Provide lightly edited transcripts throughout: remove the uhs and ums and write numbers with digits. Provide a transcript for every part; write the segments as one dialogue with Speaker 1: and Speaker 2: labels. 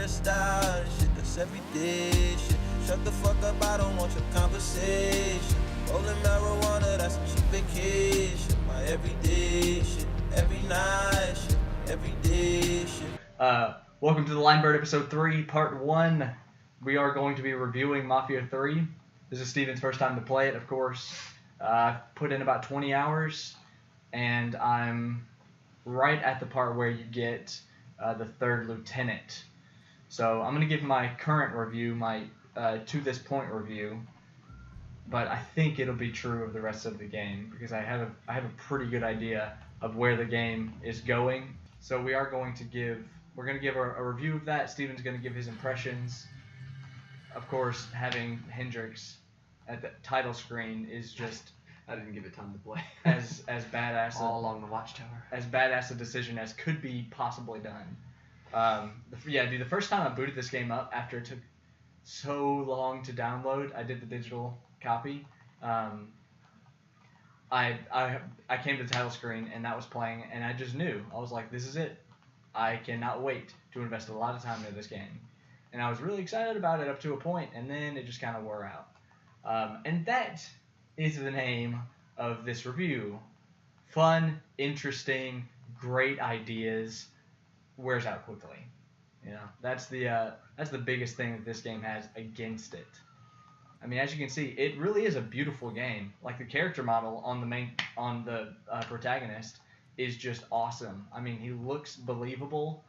Speaker 1: wear a style, shit, that's everyday shit. Shut the fuck up, I don't want your conversation. Rolling marijuana, that's a cheap vacation. My everyday shit, every night shit, everyday shit.
Speaker 2: Welcome to the Linebird episode 3, part 1. We are going to be reviewing Mafia 3. This is Steven's first time to play it, of course. I've put in about 20 hours, and I'm right at the part where you get the third lieutenant. So I'm going to give my current review, my to this point review, but I think it'll be true of the rest of the game because I have a pretty good idea of where the game is going. So we're going to give a review of that. Steven's going to give his impressions. Of course, having Hendrix at the title screen is just
Speaker 3: I didn't give it time to play.
Speaker 2: as badass
Speaker 3: all along the watchtower.
Speaker 2: As badass a decision as could be possibly done. The first time I booted this game up after it took so long to download, I did the digital copy. I came to the title screen and that was playing, and I just knew. I was like, this is it. I cannot wait to invest a lot of time into this game. And I was really excited about it up to a point, and then it just kind of wore out. And that is the name of this review. Fun, interesting, great ideas, wears out quickly. You know, that's the biggest thing that this game has against it. I mean, as you can see, it really is a beautiful game. Like, the character model on the protagonist is just awesome. I mean, he looks believable.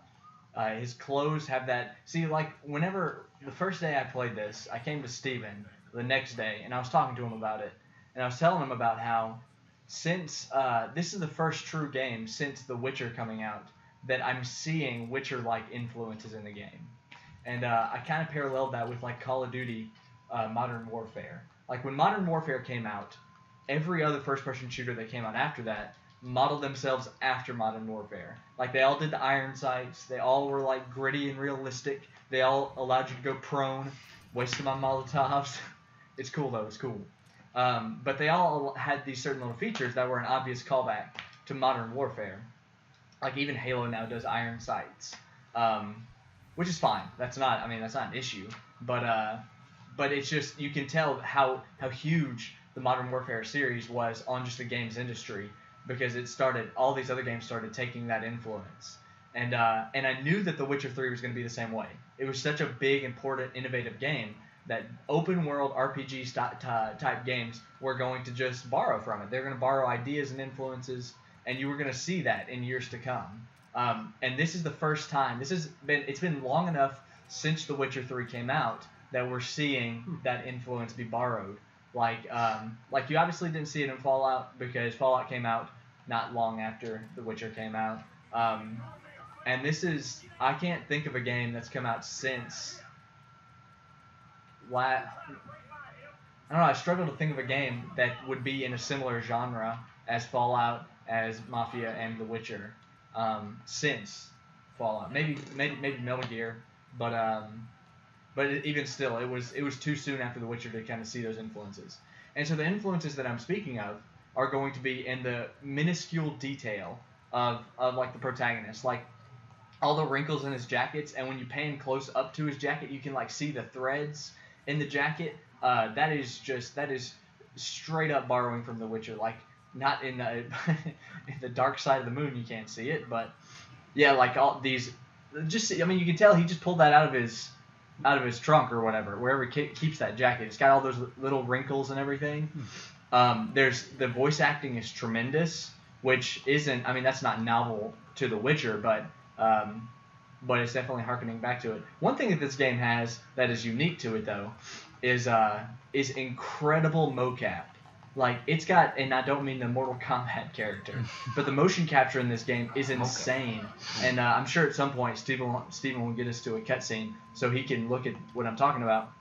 Speaker 2: His clothes have that. See, like, whenever the first day I played this, I came to Steven the next day, and I was talking to him about it. And I was telling him about how since this is the first true game since The Witcher coming out that I'm seeing Witcher-like influences in the game. And I kind of paralleled that with, like, Call of Duty Modern Warfare. Like, when Modern Warfare came out, every other first-person shooter that came out after that modeled themselves after Modern Warfare. Like, they all did the iron sights. They all were, like, gritty and realistic. They all allowed you to go prone, wasting my Molotovs. It's cool, though. It's cool. But they all had these certain little features that were an obvious callback to Modern Warfare. Like, even Halo now does iron sights, which is fine. That's not an issue. But it's just, you can tell how huge the Modern Warfare series was on just the games industry, because all these other games started taking that influence. And I knew that The Witcher 3 was going to be the same way. It was such a big, important, innovative game that open world RPG type games were going to just borrow from it. They're going to borrow ideas and influences, and you were going to see that in years to come. And this is the first time. It's been long enough since The Witcher 3 came out that we're seeing that influence be borrowed. Like you obviously didn't see it in Fallout, because Fallout came out not long after The Witcher came out. And I can't think of a game that's come out since. I don't know, I struggle to think of a game that would be in a similar genre as Fallout, as Mafia, and The Witcher since Fallout. Maybe Metal Gear, but even still, it was too soon after The Witcher to kind of see those influences. And so the influences that I'm speaking of are going to be in the minuscule detail of like the protagonist, like all the wrinkles in his jackets, and when you pan close up to his jacket, you can like see the threads in the jacket. That is straight up borrowing from The Witcher. Like, not in the in the dark side of the moon, you can't see it, but yeah, like all these. I mean, you can tell he just pulled that out of his trunk or whatever, wherever he keeps that jacket. It's got all those little wrinkles and everything. There's the voice acting is tremendous, which isn't. I mean, that's not novel to The Witcher, but it's definitely harkening back to it. One thing that this game has that is unique to it, though, is incredible mocap. Like, it's got, and I don't mean the Mortal Kombat character, but the motion capture in this game is insane. And I'm sure at some point Steven will get us to a cutscene so he can look at what I'm talking about.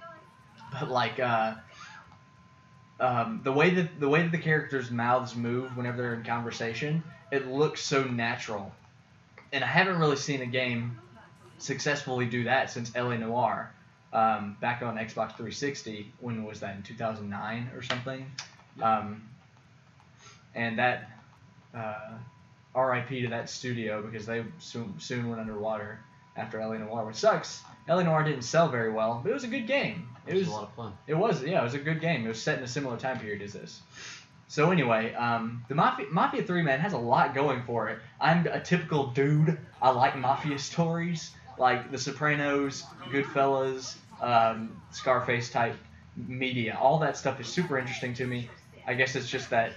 Speaker 2: But like the way that the characters' mouths move whenever they're in conversation, it looks so natural. And I haven't really seen a game successfully do that since L.A. Noire, back on Xbox 360. When was that? In 2009 or something? And that, RIP to that studio, because they soon went underwater. after L.A. Noire, which sucks. L.A. Noire didn't sell very well, but it was a good game.
Speaker 3: It was a lot of fun.
Speaker 2: It was a good game. It was set in a similar time period as this. So anyway, the Mafia 3, man, has a lot going for it. I'm a typical dude. I like Mafia stories, like The Sopranos, Goodfellas, Scarface type media. All that stuff is super interesting to me. I guess it's just that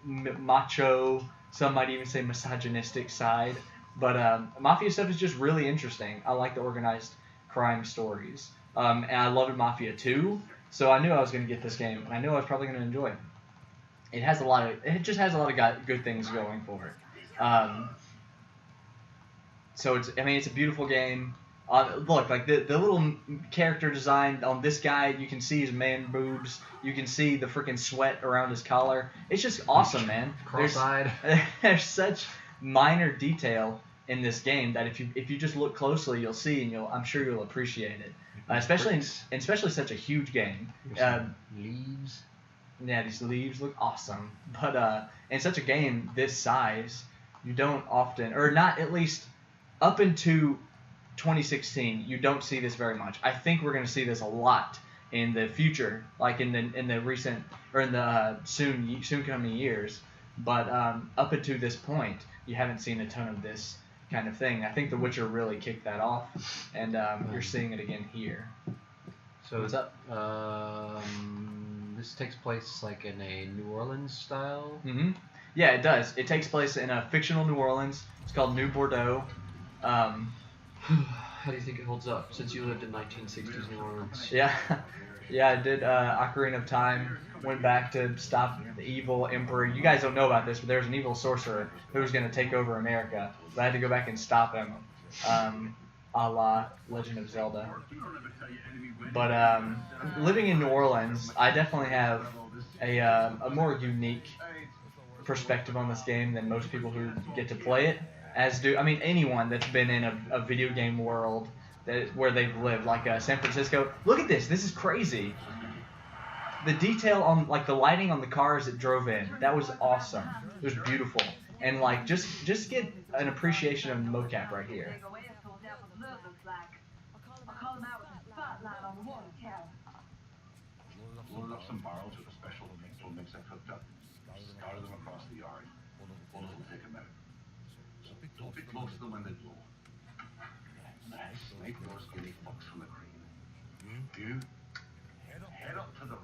Speaker 2: macho, some might even say misogynistic side. But Mafia stuff is just really interesting. I like the organized crime stories. And I loved Mafia 2, so I knew I was going to get this game, and I knew I was probably going to enjoy it. It just has a lot of good things going for it. So it's a beautiful game. Look, like the little character design on this guy, you can see his man boobs. You can see the freaking sweat around his collar. It's just awesome, man.
Speaker 3: Cross-eyed.
Speaker 2: There's such minor detail in this game that if you just look closely, you'll see, and I'm sure you'll appreciate it. Especially such a huge game.
Speaker 3: Leaves.
Speaker 2: Yeah, these leaves look awesome. But in such a game this size, you don't often, or not at least up into 2016, you don't see this very much. I think we're going to see this a lot in the future, like in the recent or in the soon coming years. But up until this point, you haven't seen a ton of this kind of thing. I think The Witcher really kicked that off, and you're seeing it again here.
Speaker 3: So
Speaker 2: what's up?
Speaker 3: This takes place like in a New Orleans style.
Speaker 2: Mm-hmm. Yeah, it does. It takes place in a fictional New Orleans. It's called New Bordeaux.
Speaker 3: How do you think it holds up since you lived in 1960s New Orleans?
Speaker 2: Yeah, I did Ocarina of Time. Went back to stop the evil emperor. You guys don't know about this, but there was an evil sorcerer who was going to take over America. But I had to go back and stop him, a la Legend of Zelda. But living in New Orleans, I definitely have a more unique perspective on this game than most people who get to play it. Anyone that's been in a video game world where they've lived, like San Francisco. Look at this. This is crazy. The detail on like the lighting on the cars that drove in, that was awesome. It was beautiful. And like just get an appreciation of mocap right here.
Speaker 4: Load up some barrels with a special mix I cooked up. Scatter them across the yard. It'll take a minute. So don't be close to them when they blow. Snake those skinny fucks from the green. You head up to the roof.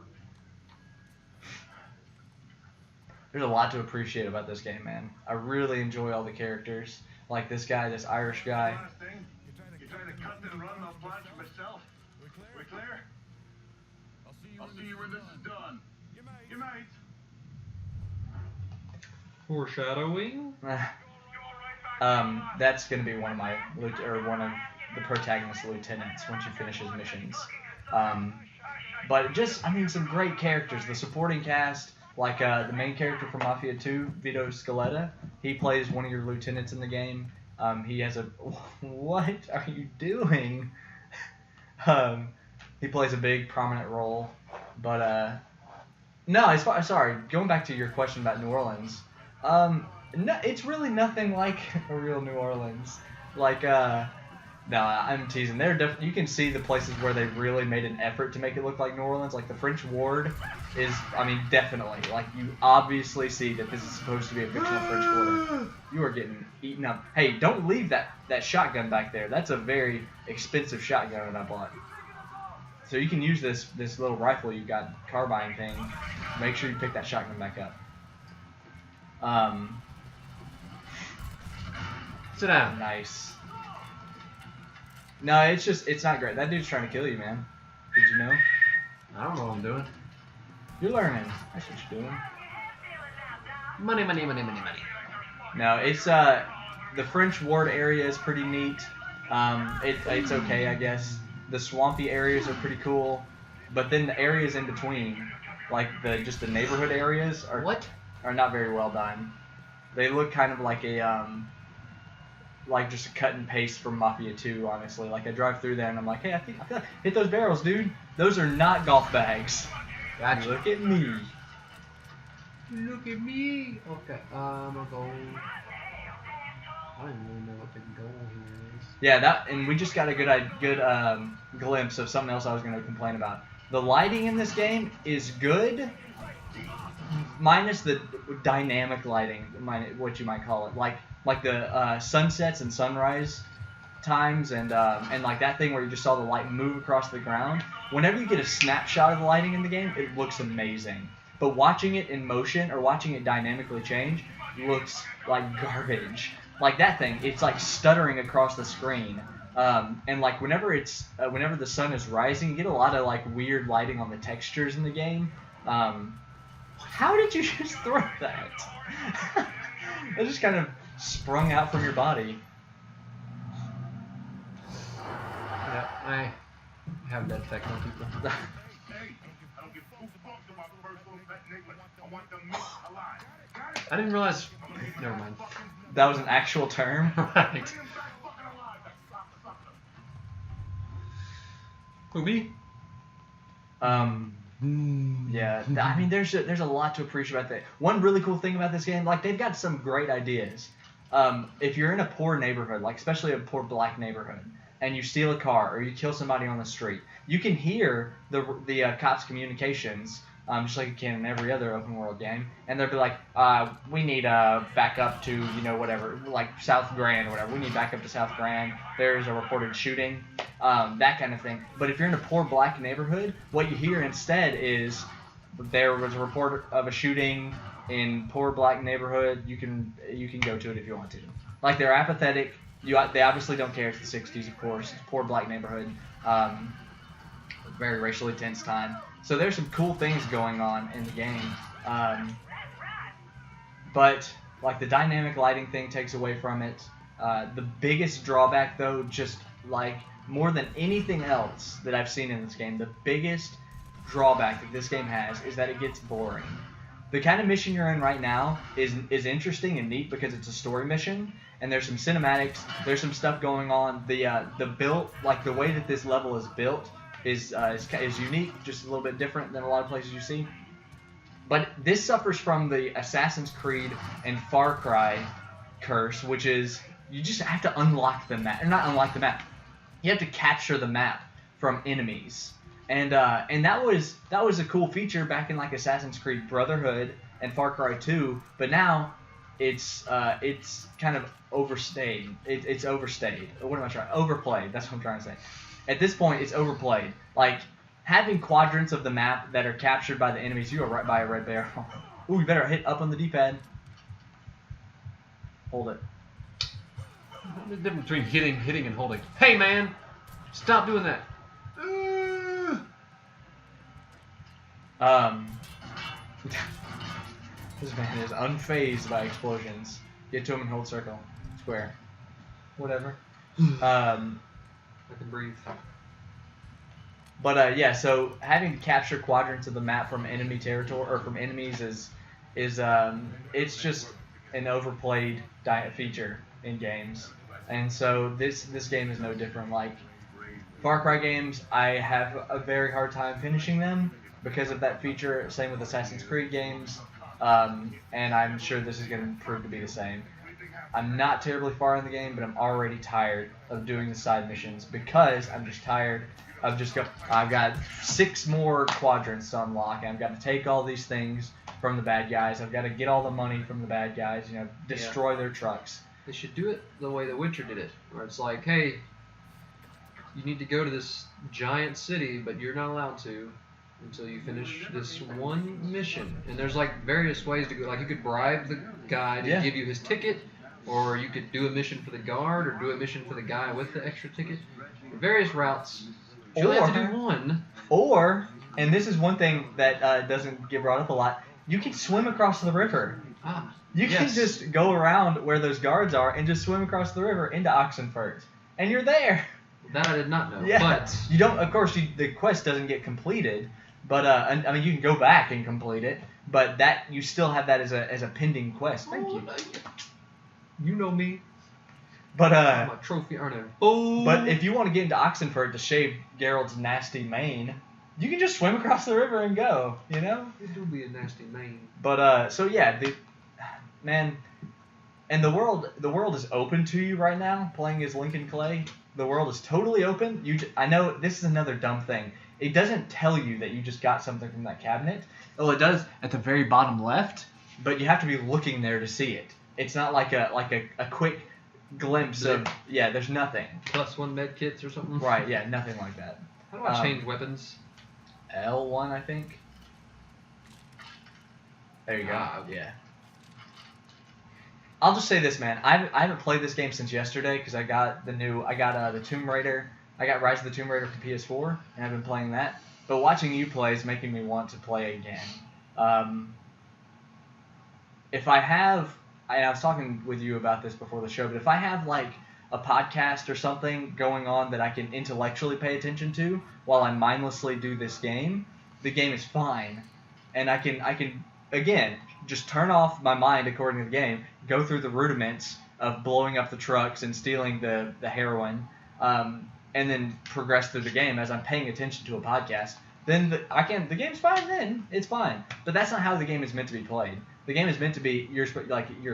Speaker 2: There's a lot to appreciate about this game, man. I really enjoy all the characters. Like this guy, this Irish guy.
Speaker 4: You're trying to cut and run the plans for myself. We clear? I'll see you when this is done. You might.
Speaker 3: Foreshadowing.
Speaker 2: That's gonna be one of the protagonist's lieutenants once you finish his missions. But just, some great characters. The supporting cast, like the main character from Mafia 2, Vito Scaletta, he plays one of your lieutenants in the game. He has what are you doing? He plays a big prominent role. But no, sorry, going back to your question about New Orleans. No, it's really nothing like a real New Orleans. Like, no, I'm teasing. You can see the places where they really made an effort to make it look like New Orleans. Like the French Ward is, definitely. Like you obviously see that this is supposed to be a fictional French Quarter. You are getting eaten up. Hey, don't leave that shotgun back there. That's a very expensive shotgun that I bought. So you can use this little rifle you got, carbine thing. Make sure you pick that shotgun back up.
Speaker 3: Sit down.
Speaker 2: Nice. No, it's not great. That dude's trying to kill you, man. Did you know?
Speaker 3: I don't know what I'm doing.
Speaker 2: You're learning. That's what you're doing.
Speaker 3: Money.
Speaker 2: No, it's the French Ward area is pretty neat. It's okay, I guess. The swampy areas are pretty cool, but then the areas in between, like the neighborhood areas, are not very well done. They look kind of like like just a cut and paste from Mafia 2, honestly. Like I drive through there and I'm like, hey, I feel like, hit those barrels, dude. Those are not golf bags.
Speaker 3: Gotcha.
Speaker 2: Look at me.
Speaker 3: Look at me. Okay, I'm gonna go. I don't even really know what the goal here is.
Speaker 2: Yeah, and we just got a good glimpse of something else I was going to complain about. The lighting in this game is good, minus the dynamic lighting, what you might call it, like the sunsets and sunrise times, and like that thing where you just saw the light move across the ground. Whenever you get a snapshot of the lighting in the game, it looks amazing. But watching it in motion or watching it dynamically change looks like garbage. Like that thing, it's like stuttering across the screen. And like whenever the sun is rising, you get a lot of like weird lighting on the textures in the game. How did you just throw that? It just kind of sprung out from your body.
Speaker 3: Yeah, I have that effect on people.
Speaker 4: Hey, I don't give two fucks about personal pet niggas. I want them meat alive. Got it?
Speaker 3: I didn't realize. Never mind.
Speaker 2: That was an actual term.
Speaker 3: Right. Who, me?
Speaker 2: Yeah, I mean, there's a lot to appreciate about that. One really cool thing about this game, like they've got some great ideas. If you're in a poor neighborhood, like especially a poor black neighborhood, and you steal a car or you kill somebody on the street, you can hear the cops' communications, just like you can in every other open world game, and they'll be like, we need backup to whatever, like South Grand or whatever. We need backup to South Grand. There's a reported shooting, that kind of thing. But if you're in a poor black neighborhood, what you hear instead is there was a report of a shooting in poor black neighborhood. You can go to it if you want to. Like they're apathetic. They obviously don't care. It's the 60s, of course. It's a poor black neighborhood. Very racially tense time. So there's some cool things going on in the game. But like the dynamic lighting thing takes away from it. The biggest drawback, though, just like more than anything else that I've seen in this game, the biggest drawback that this game has is that it gets boring. The kind of mission you're in right now is interesting and neat because it's a story mission, and there's some cinematics, there's some stuff going on. The built, like the way that this level is built is unique, just a little bit different than a lot of places you see. But this suffers from the Assassin's Creed and Far Cry curse, which is you just have to unlock the map, or not unlock the map. You have to capture the map from enemies. And that was a cool feature back in like Assassin's Creed Brotherhood and Far Cry 2, but now it's kind of overstayed. It's overstayed. What am I trying? Overplayed. That's what I'm trying to say. At this point, it's overplayed. Like having quadrants of the map that are captured by the enemies. You are right by a red bear. Ooh, you better hit up on the D-pad. Hold it.
Speaker 3: The difference between hitting and holding. Hey man, stop doing that.
Speaker 2: This man is unfazed by explosions. Get to him and hold circle. Square. Whatever.
Speaker 3: I can breathe.
Speaker 2: But yeah, so having to capture quadrants of the map from enemy territory or from enemies is it's just an overplayed feature in games. And so this game is no different. Like Far Cry games, I have a very hard time finishing them because of that feature. Same with Assassin's Creed games, and I'm sure this is going to prove to be the same. I'm not terribly far in the game, but I'm already tired of doing the side missions because I'm just tired of I've got 6 more quadrants to unlock, and I've got to take all these things from the bad guys. I've got to get all the money from the bad guys, destroy their trucks.
Speaker 3: They should do it the way The Witcher did it, where it's like, hey, you need to go to this giant city, but you're not allowed to until you finish this one mission. And there's like various ways to go. Like you could bribe the guy to give you his ticket, or you could do a mission for the guard, or do a mission for the guy with the extra ticket. Various routes. You only have to do one.
Speaker 2: Or, and this is one thing that doesn't get brought up a lot, you can swim across the river. You can just go around where those guards are and just swim across the river into Oxenfurt, and you're there.
Speaker 3: That I did not know.
Speaker 2: Yeah,
Speaker 3: but
Speaker 2: you don't. Of course, the quest doesn't get completed, but I mean, you can go back and complete it, but that you still have that as a pending quest. Thank you.
Speaker 3: You know me.
Speaker 2: But
Speaker 3: my trophy earner.
Speaker 2: But if you want to get into Oxenfurt to shave Geralt's nasty mane, you can just swim across the river and go. It
Speaker 3: do be a nasty mane.
Speaker 2: But so yeah, man, And the world is open to you right now. Playing as Lincoln Clay, the world is totally open. I know this is another dumb thing. It doesn't tell you that you just got something from that cabinet. Well, it does at the very bottom left, but you have to be looking there to see it. It's not like a quick glimpse of there's nothing.
Speaker 3: +1 med kits or something.
Speaker 2: Right, yeah, nothing like that.
Speaker 3: How do I change weapons?
Speaker 2: L1, I think. There you go.
Speaker 3: Okay.
Speaker 2: Yeah. I'll just say this, man. I haven't played this game since yesterday because I got the Tomb Raider. I got Rise of the Tomb Raider for PS4, and I've been playing that. But watching you play is making me want to play again. If I have, I was talking with you about this before the show, but if I have like a podcast or something going on that I can intellectually pay attention to while I mindlessly do this game, the game is fine, and I can again just turn off my mind according to the game, go through the rudiments of blowing up the trucks and stealing the heroin, and then progress through the game as I'm paying attention to a podcast. Then the game's fine. Then it's fine. But that's not how the game is meant to be played. The game is meant to be you're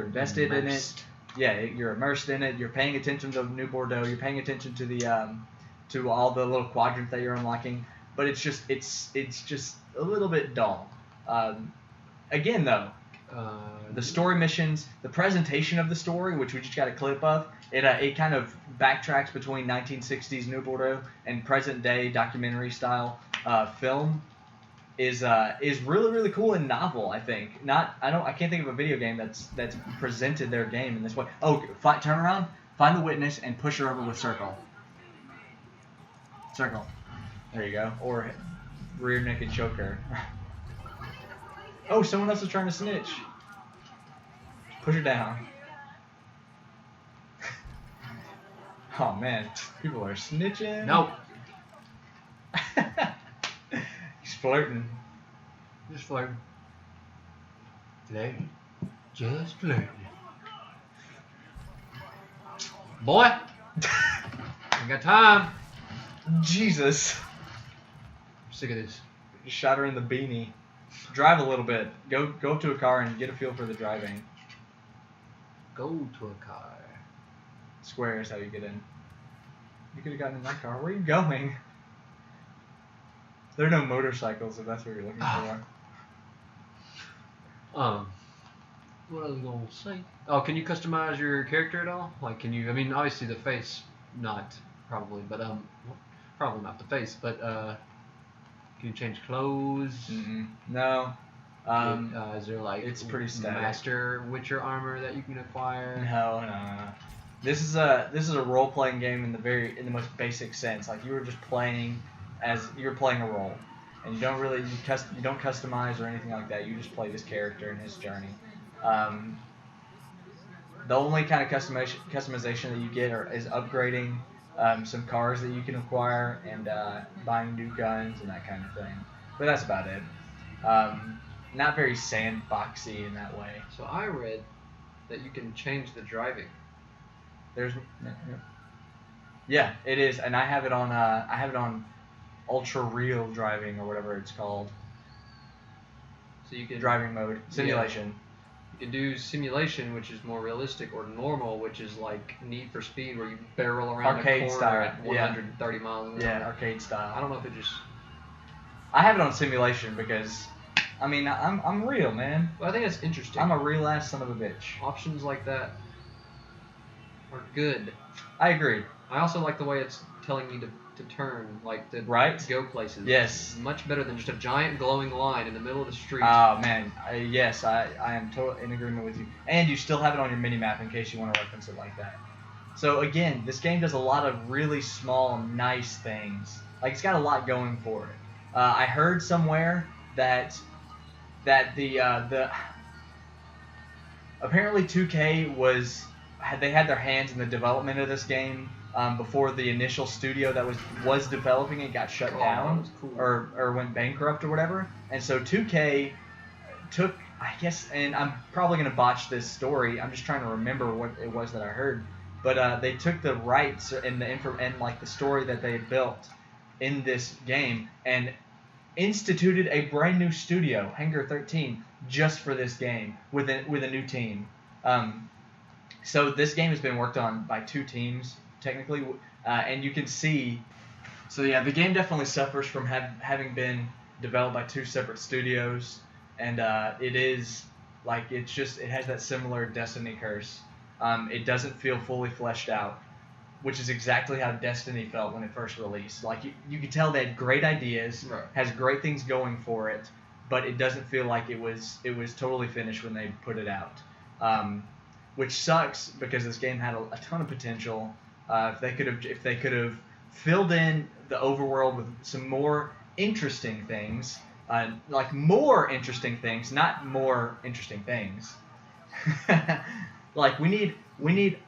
Speaker 2: invested in it. Yeah, you're immersed in it. You're paying attention to New Bordeaux. You're paying attention to the to all the little quadrants that you're unlocking. But it's just a little bit dull. Again though, the story missions, the presentation of the story, which we just got a clip of, it kind of backtracks between 1960s New Bordeaux and present day documentary style film. Is really cool and novel. I think I can't think of a video game that's presented their game in this way. Oh, turn around, find the witness and push her over with circle. There you go. Or rear naked choke her. Oh, someone else is trying to snitch. Push her down. Oh man, people are snitching.
Speaker 3: No.
Speaker 2: He's flirting.
Speaker 3: Just flirting. Flirting. Just flirting. Boy! I got time.
Speaker 2: Jesus.
Speaker 3: I'm sick of this.
Speaker 2: Just shot her in the beanie. Drive a little bit. Go up to a car and get a feel for the driving.
Speaker 3: Go to a car.
Speaker 2: Square is how you get in. You could have gotten in that car. Where are you going? There are no motorcycles if that's what you're looking for.
Speaker 3: What I was gonna say? Oh, can you customize your character at all? Like, can you? I mean, obviously the face, not probably, but probably not the face, but can you change clothes?
Speaker 2: Mm-mm. No.
Speaker 3: Is there like
Speaker 2: it's pretty static.
Speaker 3: Master Witcher armor that you can acquire?
Speaker 2: No. This is a role playing game in the most basic sense. Like you were just playing as you're playing a role, and you don't customize or anything like that. You just play this character and his journey. The only kind of customization that you get is upgrading some cars that you can acquire and buying new guns and that kind of thing. But that's about it. Not very sandboxy in that way.
Speaker 3: So I read that you can change the driving.
Speaker 2: Yeah, it is, and I have it on ultra real driving or whatever it's called.
Speaker 3: So you can
Speaker 2: driving mode simulation.
Speaker 3: Yeah. You can do simulation, which is more realistic, or normal, which is like Need for Speed, where you barrel around
Speaker 2: arcade
Speaker 3: a corner
Speaker 2: style
Speaker 3: at 130 miles an hour.
Speaker 2: Yeah, arcade style.
Speaker 3: I don't know if it just.
Speaker 2: I have it on simulation because, I mean, I'm real, man.
Speaker 3: Well, I think that's interesting.
Speaker 2: I'm a real ass son of a bitch.
Speaker 3: Options like that are good.
Speaker 2: I agree.
Speaker 3: I also like the way it's telling you to turn, like to go places.
Speaker 2: Yes.
Speaker 3: Much better than just a giant glowing line in the middle of the street.
Speaker 2: Oh man, yes, I am totally in agreement with you. And you still have it on your mini map in case you want to reference it like that. So again, this game does a lot of really small, nice things. Like it's got a lot going for it. I heard somewhere that the apparently 2K they had their hands in the development of this game before the initial studio that was developing it got shut down
Speaker 3: cool.
Speaker 2: or went bankrupt or whatever. And so 2K took, I guess, and I'm probably going to botch this story. I'm just trying to remember what it was that I heard. But they took the rights and like the story that they had built in this game and instituted a brand new studio, Hangar 13, just for this game with a new team. So this game has been worked on by 2 teams, technically, and you can see. So yeah, the game definitely suffers from having been developed by 2 separate studios, and it is like it has that similar Destiny curse. It doesn't feel fully fleshed out, which is exactly how Destiny felt when it first released. Like you could tell they had great ideas,
Speaker 3: Right.
Speaker 2: has great things going for it, but it doesn't feel like it was totally finished when they put it out. Which sucks because this game had a ton of potential. If they could have filled in the overworld with some more interesting things, like more interesting things, not more interesting things. Like we need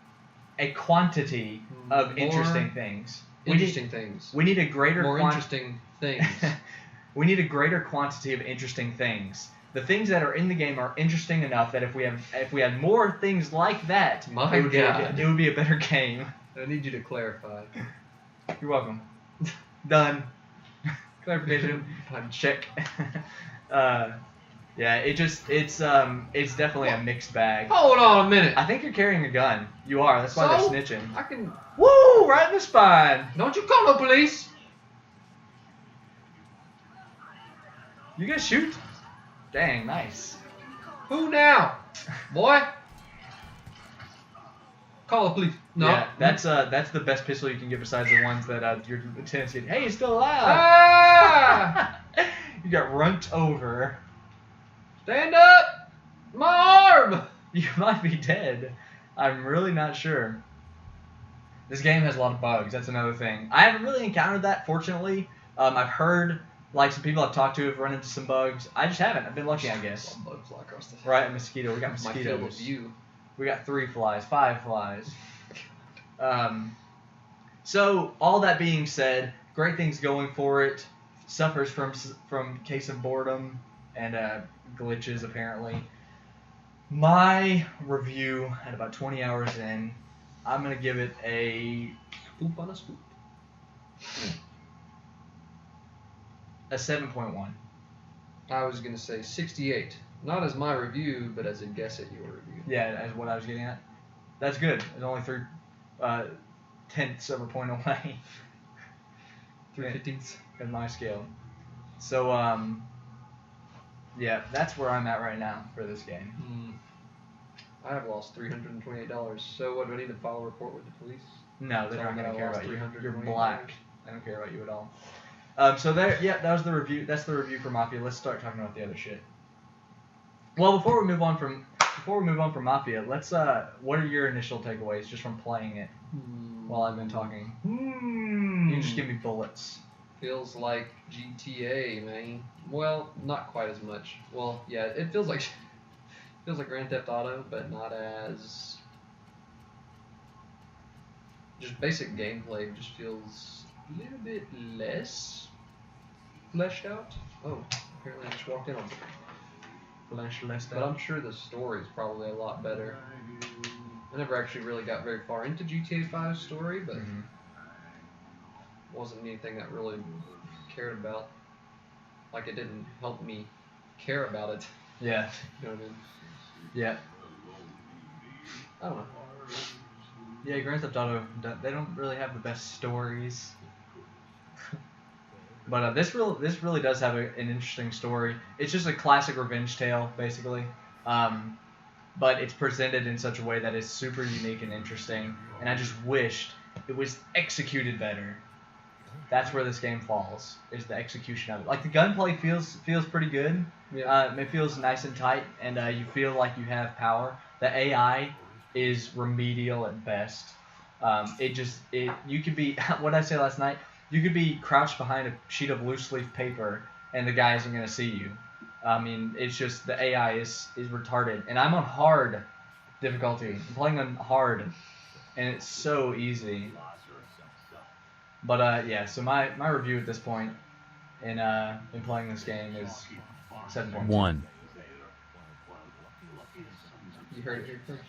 Speaker 2: a quantity of
Speaker 3: More
Speaker 2: interesting things.
Speaker 3: Interesting things.
Speaker 2: We need a greater
Speaker 3: More interesting things.
Speaker 2: We need a greater quantity of interesting things. The things that are in the game are interesting enough that if we had more things like that,
Speaker 3: My
Speaker 2: it would
Speaker 3: God.
Speaker 2: it would be a better game.
Speaker 3: I need you to clarify.
Speaker 2: You're welcome. Done. Clarification. Check. Yeah, it's definitely a mixed bag.
Speaker 3: Hold on a minute.
Speaker 2: I think you're carrying a gun. You are. That's why
Speaker 3: So?
Speaker 2: they're snitching.
Speaker 3: I can.
Speaker 2: Woo! Right in the spine.
Speaker 3: Don't you call the police?
Speaker 2: You gonna shoot? Dang, nice.
Speaker 3: Who now? Boy? Call the police. No.
Speaker 2: Yeah, that's the best pistol you can get besides the ones that your lieutenant's getting. Hey, he's still alive.
Speaker 3: Ah!
Speaker 2: You got runked over.
Speaker 3: Stand up! My arm!
Speaker 2: You might be dead. I'm really not sure. This game has a lot of bugs. That's another thing. I haven't really encountered that, fortunately. I've heard, like, some people I've talked to have run into some bugs. I just haven't. I've been lucky, I guess.
Speaker 3: Some bugs fly across the
Speaker 2: Right, a mosquito. We got
Speaker 3: my field of
Speaker 2: mosquitoes.
Speaker 3: view.
Speaker 2: We got 3 flies, 5 flies. So, all that being said, great things going for it. Suffers from case of boredom and glitches, apparently. My review at about 20 hours in, I'm going to give it a
Speaker 3: Spoop on a spoop.
Speaker 2: 7.1.
Speaker 3: I was going to say 68. Not as my review, but as a guess at your review.
Speaker 2: Yeah, that's what I was getting at. That's good. It's only 3 tenths of a point away.
Speaker 3: 3/15.
Speaker 2: In my scale. So, yeah, that's where I'm at right now for this game.
Speaker 3: I have lost $328. So what, do I need to file a report with the police?
Speaker 2: No, they're
Speaker 3: Tell
Speaker 2: not
Speaker 3: them
Speaker 2: going to
Speaker 3: that I
Speaker 2: care
Speaker 3: lost
Speaker 2: about you. You're
Speaker 3: $328.
Speaker 2: black. They don't care about you at all. So there, yeah, that was the review. That's the review for Mafia. Let's start talking about the other shit. Well, before we move on from Mafia, let's what are your initial takeaways just from playing it while I've been talking? You can just give me bullets.
Speaker 3: Feels like GTA, man. Well, not quite as much. Well, yeah, it feels like Grand Theft Auto, but not as just basic gameplay. Just feels a little bit less fleshed out. Oh, apparently I just walked in on something. But I'm sure the story is probably a lot better. I never actually really got very far into GTA 5's story, but wasn't anything that really cared about. Like, it didn't help me care about it.
Speaker 2: Yeah.
Speaker 3: You know what I mean?
Speaker 2: Yeah.
Speaker 3: I don't know.
Speaker 2: Yeah, Grand Theft Auto, they don't really have the best stories. But this really does have an interesting story. It's just a classic revenge tale, basically. But it's presented in such a way that is super unique and interesting. And I just wished it was executed better. That's where this game falls, is the execution of it. Like, the gunplay feels pretty good.
Speaker 3: Yeah.
Speaker 2: It feels nice and tight, and you feel like you have power. The AI is remedial at best. You could be, what did I say last night? You could be crouched behind a sheet of loose leaf paper, and the guy isn't going to see you. I mean, it's just, the AI is retarded. And I'm on hard difficulty. I'm playing on hard, and it's so easy. But, yeah, so my review at this point in playing this game is 7.1.
Speaker 3: You heard it here first.